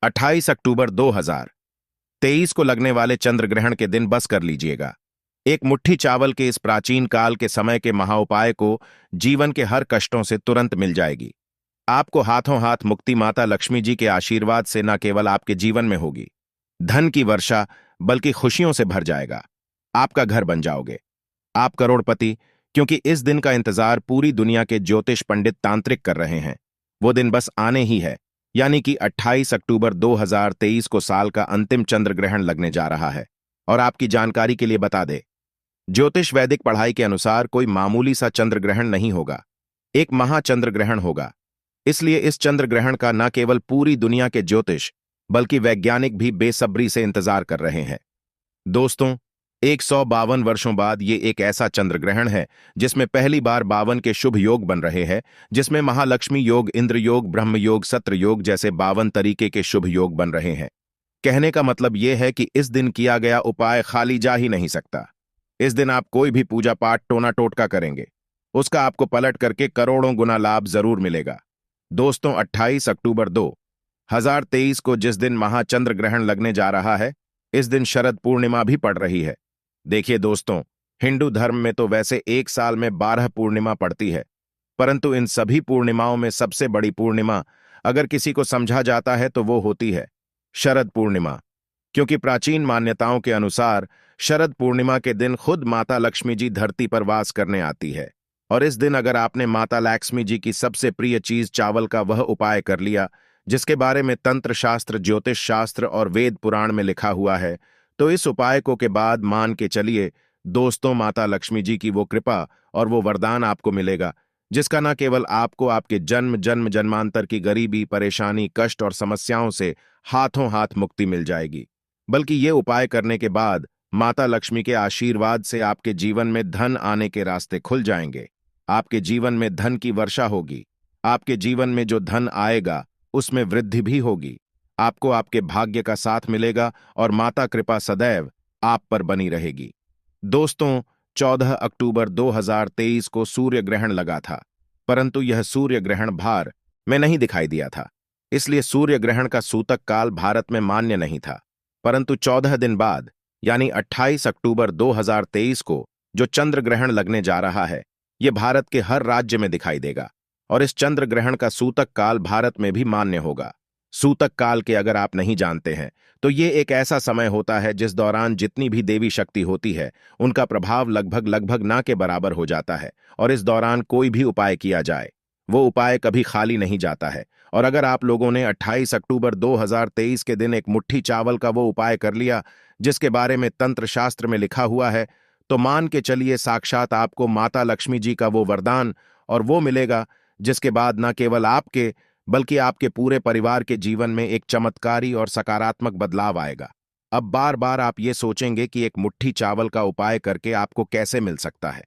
28 अक्टूबर 2023 को लगने वाले चंद्र ग्रहण के दिन बस कर लीजिएगा। एक मुट्ठी चावल के इस प्राचीन काल के समय के महाउपाय को जीवन के हर कष्टों से तुरंत मिल जाएगी। आपको हाथों हाथ मुक्ति माता लक्ष्मी जी के आशीर्वाद से न केवल आपके जीवन में होगी धन की वर्षा, बल्कि खुशियों से भर जाएगा। आपका घर बन जाओगे, आप करोड़पति, क्योंकि इस दिन का इंतजार पूरी दुनिया के ज्योतिष पंडित तांत्रिक कर रहे हैं। वो दिन बस आने ही है, यानी कि 28 अक्टूबर 2023 को साल का अंतिम चंद्र ग्रहण लगने जा रहा है। और आपकी जानकारी के लिए बता दे, ज्योतिष वैदिक पढ़ाई के अनुसार कोई मामूली सा चंद्र ग्रहण नहीं होगा, एक महाचंद्र ग्रहण होगा। इसलिए इस चंद्र ग्रहण का न केवल पूरी दुनिया के ज्योतिष बल्कि वैज्ञानिक भी बेसब्री से इंतजार कर रहे हैं। दोस्तों, 152 वर्षों बाद ये एक ऐसा चंद्र ग्रहण है जिसमें पहली बार 52 के शुभ योग बन रहे हैं, जिसमें महालक्ष्मी योग, इंद्र योग, ब्रह्म योग, सत्र योग जैसे 52 तरीके के शुभ योग बन रहे हैं। कहने का मतलब यह है कि इस दिन किया गया उपाय खाली जा ही नहीं सकता। इस दिन आप कोई भी पूजा पाठ, टोना टोटका करेंगे, उसका आपको पलट करके करोड़ों गुना लाभ जरूर मिलेगा। दोस्तों, 28 अक्टूबर 2023 को जिस दिन महाचंद्र ग्रहण लगने जा रहा है, इस दिन शरद पूर्णिमा भी पड़ रही है। देखिए दोस्तों, हिंदू धर्म में तो वैसे एक साल में 12 पूर्णिमा पड़ती है, परंतु इन सभी पूर्णिमाओं में सबसे बड़ी पूर्णिमा अगर किसी को समझा जाता है तो वो होती है शरद पूर्णिमा। क्योंकि प्राचीन मान्यताओं के अनुसार शरद पूर्णिमा के दिन खुद माता लक्ष्मी जी धरती पर वास करने आती है। और इस दिन अगर आपने माता लक्ष्मी जी की सबसे प्रिय चीज चावल का वह उपाय कर लिया जिसके बारे में तंत्र शास्त्र, ज्योतिष शास्त्र और वेद पुराण में लिखा हुआ है, तो इस उपाय को के बाद मान के चलिए दोस्तों, माता लक्ष्मी जी की वो कृपा और वो वरदान आपको मिलेगा जिसका न केवल आपको आपके जन्म जन्म जन्मांतर की गरीबी, परेशानी, कष्ट और समस्याओं से हाथों हाथ मुक्ति मिल जाएगी, बल्कि ये उपाय करने के बाद माता लक्ष्मी के आशीर्वाद से आपके जीवन में धन आने के रास्ते खुल जाएंगे। आपके जीवन में धन की वर्षा होगी। आपके जीवन में जो धन आएगा उसमें वृद्धि भी होगी। आपको आपके भाग्य का साथ मिलेगा और माता कृपा सदैव आप पर बनी रहेगी। दोस्तों, 14 अक्टूबर 2023 को सूर्य ग्रहण लगा था, परंतु यह सूर्य ग्रहण भार में नहीं दिखाई दिया था, इसलिए सूर्य ग्रहण का सूतक काल भारत में मान्य नहीं था। परंतु 14 दिन बाद यानी 28 अक्टूबर 2023 को जो चंद्र ग्रहण लगने जा रहा है, यह भारत के हर राज्य में दिखाई देगा और इस चंद्र ग्रहण का सूतक काल भारत में भी मान्य होगा। सूतक काल के अगर आप नहीं जानते हैं तो ये एक ऐसा समय होता है जिस दौरान जितनी भी देवी शक्ति होती है उनका प्रभाव लगभग ना के बराबर हो जाता है और इस दौरान कोई भी उपाय किया जाए वो उपाय कभी खाली नहीं जाता है। और अगर आप लोगों ने 28 अक्टूबर 2023 के दिन एक मुट्ठी चावल का वो उपाय कर लिया जिसके बारे में तंत्र शास्त्र में लिखा हुआ है, तो मान के चलिए साक्षात आपको माता लक्ष्मी जी का वो वरदान और वो मिलेगा जिसके बाद न केवल आपके बल्कि आपके पूरे परिवार के जीवन में एक चमत्कारी और सकारात्मक बदलाव आएगा। अब बार बार आप ये सोचेंगे कि एक मुट्ठी चावल का उपाय करके आपको कैसे मिल सकता है।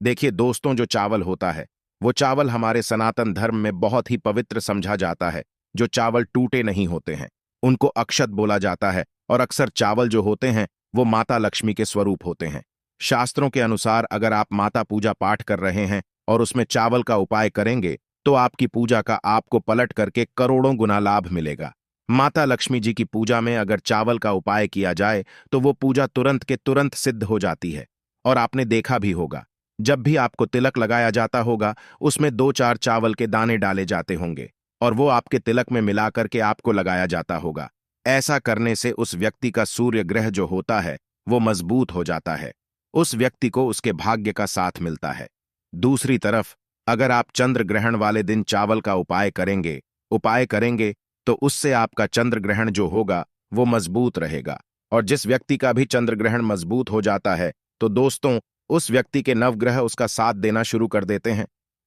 देखिए दोस्तों, जो चावल होता है वो चावल हमारे सनातन धर्म में बहुत ही पवित्र समझा जाता है। जो चावल टूटे नहीं होते हैं उनको अक्षत बोला जाता है और अक्सर चावल जो होते हैं वो माता लक्ष्मी के स्वरूप होते हैं। शास्त्रों के अनुसार अगर आप माता पूजा पाठ कर रहे हैं और उसमें चावल का उपाय करेंगे तो आपकी पूजा का आपको पलट करके करोड़ों गुना लाभ मिलेगा। माता लक्ष्मी जी की पूजा में अगर चावल का उपाय किया जाए तो वो पूजा तुरंत के तुरंत सिद्ध हो जाती है। और आपने देखा भी होगा, जब भी आपको तिलक लगाया जाता होगा उसमें 2-4 चावल के दाने डाले जाते होंगे और वो आपके तिलक में मिलाकर के आपको लगाया जाता होगा। ऐसा करने से उस व्यक्ति का सूर्य ग्रह जो होता है वो मजबूत हो जाता है, उस व्यक्ति को उसके भाग्य का साथ मिलता है। दूसरी तरफ अगर आप चंद्र ग्रहण वाले दिन चावल का उपाय करेंगे तो उससे आपका चंद्र ग्रहण जो होगा वो मजबूत रहेगा। और जिस व्यक्ति का भी चंद्र ग्रहण मजबूत हो जाता है तो दोस्तों, उस व्यक्ति के नवग्रह उसका साथ देना शुरू कर देते हैं।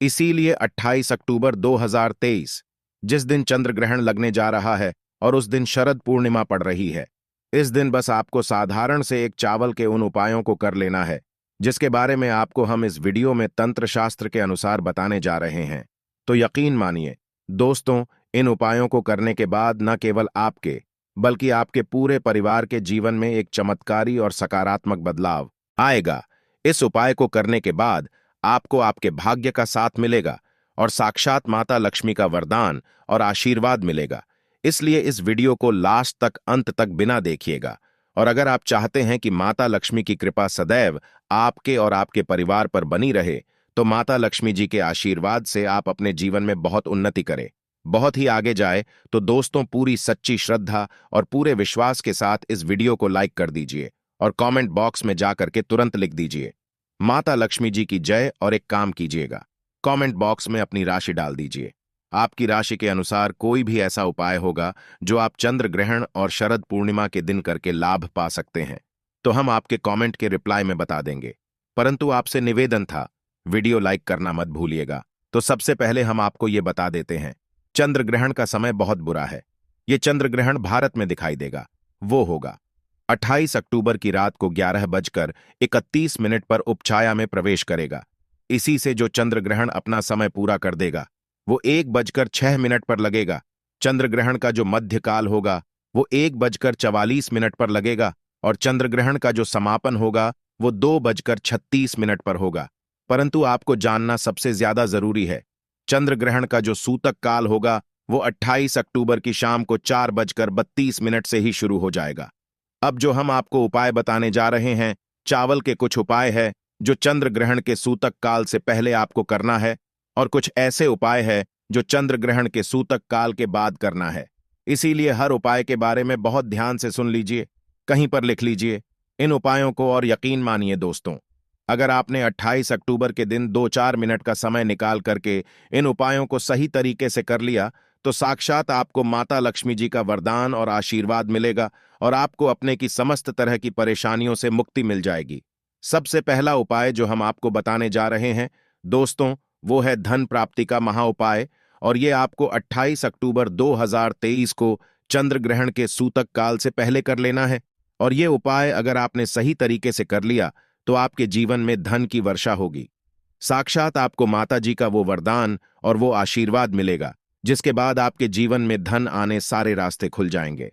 इसीलिए 28 अक्टूबर 2023 जिस दिन चंद्र ग्रहण लगने जा रहा है और उस दिन शरद पूर्णिमा पड़ रही है, इस दिन बस आपको साधारण से एक चावल के उन उपायों को कर लेना है जिसके बारे में आपको हम इस वीडियो में तंत्र शास्त्र के अनुसार बताने जा रहे हैं। तो यकीन मानिए दोस्तों, इन उपायों को करने के बाद न केवल आपके बल्कि आपके पूरे परिवार के जीवन में एक चमत्कारी और सकारात्मक बदलाव आएगा। इस उपाय को करने के बाद आपको आपके भाग्य का साथ मिलेगा और साक्षात माता लक्ष्मी का वरदान और आशीर्वाद मिलेगा। इसलिए इस वीडियो को लास्ट तक अंत तक बिना देखिएगा। और अगर आप चाहते हैं कि माता लक्ष्मी की कृपा सदैव आपके और आपके परिवार पर बनी रहे, तो माता लक्ष्मी जी के आशीर्वाद से आप अपने जीवन में बहुत उन्नति करें, बहुत ही आगे जाए, तो दोस्तों पूरी सच्ची श्रद्धा और पूरे विश्वास के साथ इस वीडियो को लाइक कर दीजिए और कमेंट बॉक्स में जाकर के तुरंत लिख दीजिए माता लक्ष्मी जी की जय। और एक काम कीजिएगा, कमेंट बॉक्स में अपनी राशि डाल दीजिए। आपकी राशि के अनुसार कोई भी ऐसा उपाय होगा जो आप चंद्र ग्रहण और शरद पूर्णिमा के दिन करके लाभ पा सकते हैं, तो हम आपके कमेंट के रिप्लाई में बता देंगे। परंतु आपसे निवेदन था, वीडियो लाइक करना मत भूलिएगा। तो सबसे पहले हम आपको ये बता देते हैं, चंद्र ग्रहण का समय बहुत बुरा है। ये चंद्र ग्रहण भारत में दिखाई देगा, वो होगा 28 अक्टूबर की रात को 11:31 पर उपछाया में प्रवेश करेगा। इसी से जो चंद्र ग्रहण अपना समय पूरा कर देगा, वो 1:06 पर लगेगा। चंद्र ग्रहण का जो मध्य काल होगा वो 1:44 पर लगेगा और चंद्र ग्रहण का जो समापन होगा वो 2:36 पर होगा। परंतु आपको जानना सबसे ज्यादा जरूरी है, चंद्र ग्रहण का जो सूतक काल होगा वो 28 अक्टूबर की शाम को 4:32 से ही शुरू हो जाएगा। अब जो हम आपको उपाय बताने जा रहे हैं, चावल के कुछ उपाय है जो चंद्र ग्रहण के सूतक काल से पहले आपको करना है, और कुछ ऐसे उपाय है जो चंद्र ग्रहण के सूतक काल के बाद करना है। इसीलिए हर उपाय के बारे में बहुत ध्यान से सुन लीजिए, कहीं पर लिख लीजिए इन उपायों को और यकीन मानिए दोस्तों, अगर आपने 28 अक्टूबर के दिन 2-4 मिनट का समय निकाल करके इन उपायों को सही तरीके से कर लिया, तो साक्षात आपको माता लक्ष्मी जी का वरदान और आशीर्वाद मिलेगा और आपको अपने की समस्त तरह की परेशानियों से मुक्ति मिल जाएगी। सबसे पहला उपाय जो हम आपको बताने जा रहे हैं दोस्तों, वो है धन प्राप्ति का महाउपाय, और ये आपको 28 अक्टूबर 2023 को चंद्र ग्रहण के सूतक काल से पहले कर लेना है। और ये उपाय अगर आपने सही तरीके से कर लिया तो आपके जीवन में धन की वर्षा होगी। साक्षात आपको माता जी का वो वरदान और वो आशीर्वाद मिलेगा, जिसके बाद आपके जीवन में धन आने सारे रास्ते खुल जाएंगे।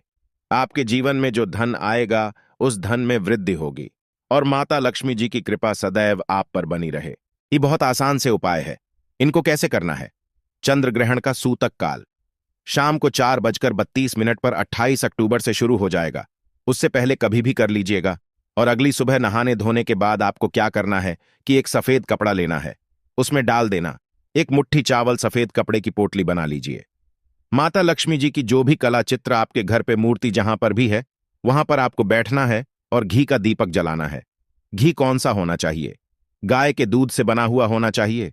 आपके जीवन में जो धन आएगा उस धन में वृद्धि होगी और माता लक्ष्मी जी की कृपा सदैव आप पर बनी रहे। ये बहुत आसान से उपाय है। इनको कैसे करना है? चंद्र ग्रहण का सूतक काल शाम को 4:32 पर 28 अक्टूबर से शुरू हो जाएगा। उससे पहले कभी भी कर लीजिएगा। और अगली सुबह नहाने धोने के बाद आपको क्या करना है कि एक सफेद कपड़ा लेना है, उसमें डाल देना एक मुट्ठी चावल। सफेद कपड़े की पोटली बना लीजिए। माता लक्ष्मी जी की जो भी कला चित्र आपके घर पे मूर्ति जहां पर भी है, वहां पर आपको बैठना है और घी का दीपक जलाना है। घी कौन सा होना चाहिए? गाय के दूध से बना हुआ होना चाहिए।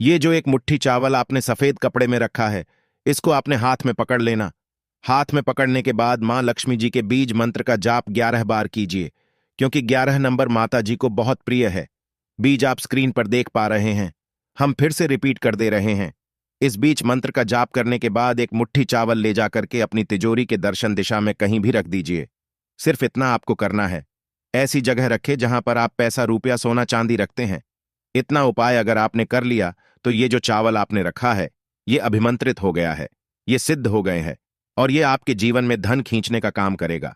ये जो एक मुट्ठी चावल आपने सफेद कपड़े में रखा है, इसको आपने हाथ में पकड़ लेना। हाथ में पकड़ने के बाद मां लक्ष्मी जी के बीज मंत्र का जाप 11 बार कीजिए, क्योंकि 11 नंबर माता जी को बहुत प्रिय है। बीज आप स्क्रीन पर देख पा रहे हैं, हम फिर से रिपीट कर दे रहे हैं। इस बीज मंत्र का जाप करने के बाद एक मुट्ठी चावल ले जाकर के अपनी तिजोरी के दर्शन दिशा में कहीं भी रख दीजिए। सिर्फ इतना आपको करना है, ऐसी जगह रखें जहां पर आप पैसा, रुपया, सोना, चांदी रखते हैं। इतना उपाय अगर आपने कर लिया तो ये जो चावल आपने रखा है ये अभिमंत्रित हो गया है, ये सिद्ध हो गए हैं और ये आपके जीवन में धन खींचने का काम करेगा।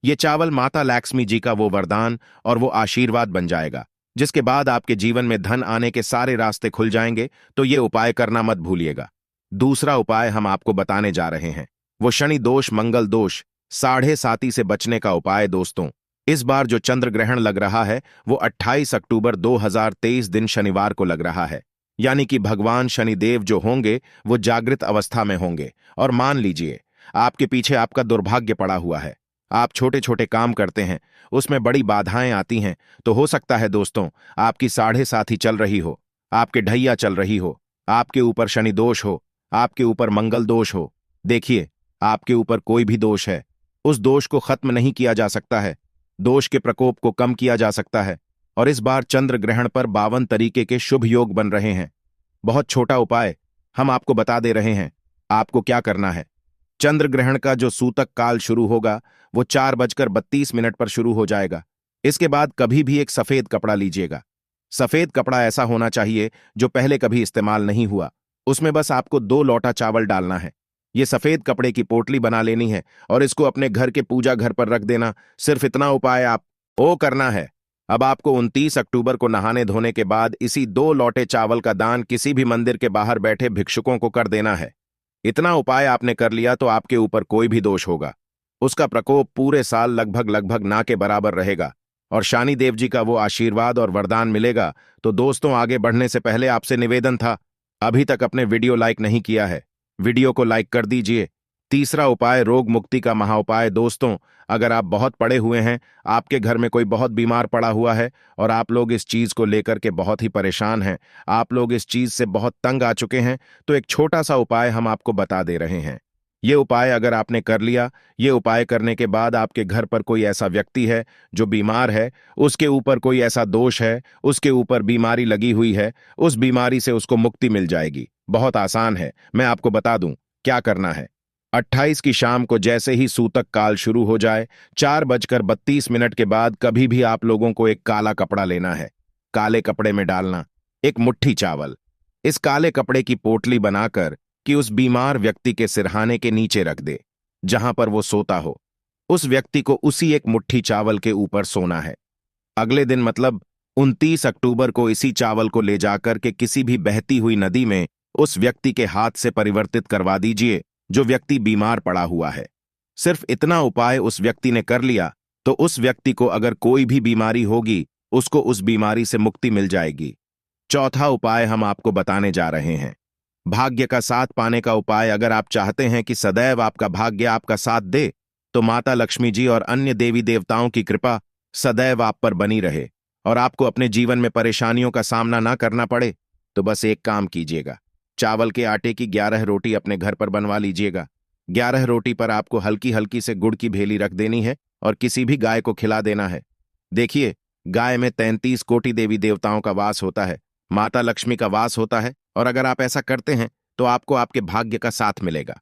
ये चावल माता लक्ष्मी जी का वो वरदान और वो आशीर्वाद बन जाएगा, जिसके बाद आपके जीवन में धन आने के सारे रास्ते खुल जाएंगे। तो ये उपाय करना मत भूलिएगा। दूसरा उपाय हम आपको बताने जा रहे हैं, वो शनि दोष, मंगल दोष, 7.5 से बचने का उपाय। दोस्तों, इस बार जो चंद्र ग्रहण लग रहा है वो 28 अक्टूबर 2023 दिन शनिवार को लग रहा है। यानी कि भगवान शनिदेव जो होंगे वो जागृत अवस्था में होंगे। और मान लीजिए आपके पीछे आपका दुर्भाग्य पड़ा हुआ है, आप छोटे छोटे काम करते हैं, उसमें बड़ी बाधाएं आती हैं, तो हो सकता है दोस्तों आपकी 7.5 चल रही हो, आपके ढैया चल रही हो, आपके ऊपर शनि दोष हो, आपके ऊपर मंगल दोष हो। देखिए, आपके ऊपर कोई भी दोष है, उस दोष को खत्म नहीं किया जा सकता है, दोष के प्रकोप को कम किया जा सकता है। और इस बार चंद्र ग्रहण पर 52 तरीके के शुभ योग बन रहे हैं। बहुत छोटा उपाय हम आपको बता दे रहे हैं। आपको क्या करना है, चंद्र ग्रहण का जो सूतक काल शुरू होगा वो 4:32 पर शुरू हो जाएगा। इसके बाद कभी भी एक सफेद कपड़ा लीजिएगा। सफेद कपड़ा ऐसा होना चाहिए जो पहले कभी इस्तेमाल नहीं हुआ। उसमें बस आपको 2 लौटा चावल डालना है। ये सफेद कपड़े की पोटली बना लेनी है और इसको अपने घर के पूजा घर पर रख देना। सिर्फ इतना उपाय आपको करना है। अब आपको 29 अक्टूबर को नहाने धोने के बाद इसी 2 लौटे चावल का दान किसी भी मंदिर के बाहर बैठे भिक्षुकों को कर देना है। इतना उपाय आपने कर लिया तो आपके ऊपर कोई भी दोष होगा, उसका प्रकोप पूरे साल लगभग लगभग ना के बराबर रहेगा और शनि देव जी का वो आशीर्वाद और वरदान मिलेगा। तो दोस्तों, आगे बढ़ने से पहले आपसे निवेदन था, अभी तक अपने वीडियो लाइक नहीं किया है, वीडियो को लाइक कर दीजिए। तीसरा उपाय, रोग मुक्ति का महाउपाय। दोस्तों, अगर आप बहुत पड़े हुए हैं, आपके घर में कोई बहुत बीमार पड़ा हुआ है और आप लोग इस चीज को लेकर के बहुत ही परेशान हैं, आप लोग इस चीज से बहुत तंग आ चुके हैं, तो एक छोटा सा उपाय हम आपको बता दे रहे हैं। ये उपाय अगर आपने कर लिया, ये उपाय करने के बाद आपके घर पर कोई ऐसा व्यक्ति है जो बीमार है, उसके ऊपर कोई ऐसा दोष है, उसके ऊपर बीमारी लगी हुई है, उस बीमारी से उसको मुक्ति मिल जाएगी। बहुत आसान है, मैं आपको बता दूं क्या करना है। 28 की शाम को जैसे ही सूतक काल शुरू हो जाए, 4:32 के बाद कभी भी आप लोगों को एक काला कपड़ा लेना है। काले कपड़े में डालना एक मुट्ठी चावल। इस काले कपड़े की पोटली बनाकर कि उस बीमार व्यक्ति के सिरहाने के नीचे रख दे, जहां पर वो सोता हो। उस व्यक्ति को उसी एक मुट्ठी चावल के ऊपर सोना है। अगले दिन मतलब 29 अक्टूबर को इसी चावल को ले जाकर के किसी भी बहती हुई नदी में उस व्यक्ति के हाथ से परिवर्तित करवा दीजिए, जो व्यक्ति बीमार पड़ा हुआ है। सिर्फ इतना उपाय उस व्यक्ति ने कर लिया तो उस व्यक्ति को अगर कोई भी बीमारी होगी, उसको उस बीमारी से मुक्ति मिल जाएगी। चौथा उपाय हम आपको बताने जा रहे हैं, भाग्य का साथ पाने का उपाय। अगर आप चाहते हैं कि सदैव आपका भाग्य आपका साथ दे, तो माता लक्ष्मी जी और अन्य देवी देवताओं की कृपा सदैव आप पर बनी रहे और आपको अपने जीवन में परेशानियों का सामना ना करना पड़े, तो बस एक काम कीजिएगा, चावल के आटे की 11 रोटी अपने घर पर बनवा लीजिएगा। 11 रोटी पर आपको हल्की हल्की से गुड़ की भेली रख देनी है और किसी भी गाय को खिला देना है। देखिए, गाय में 33 कोटि देवी देवताओं का वास होता है, माता लक्ष्मी का वास होता है, और अगर आप ऐसा करते हैं तो आपको आपके भाग्य का साथ मिलेगा।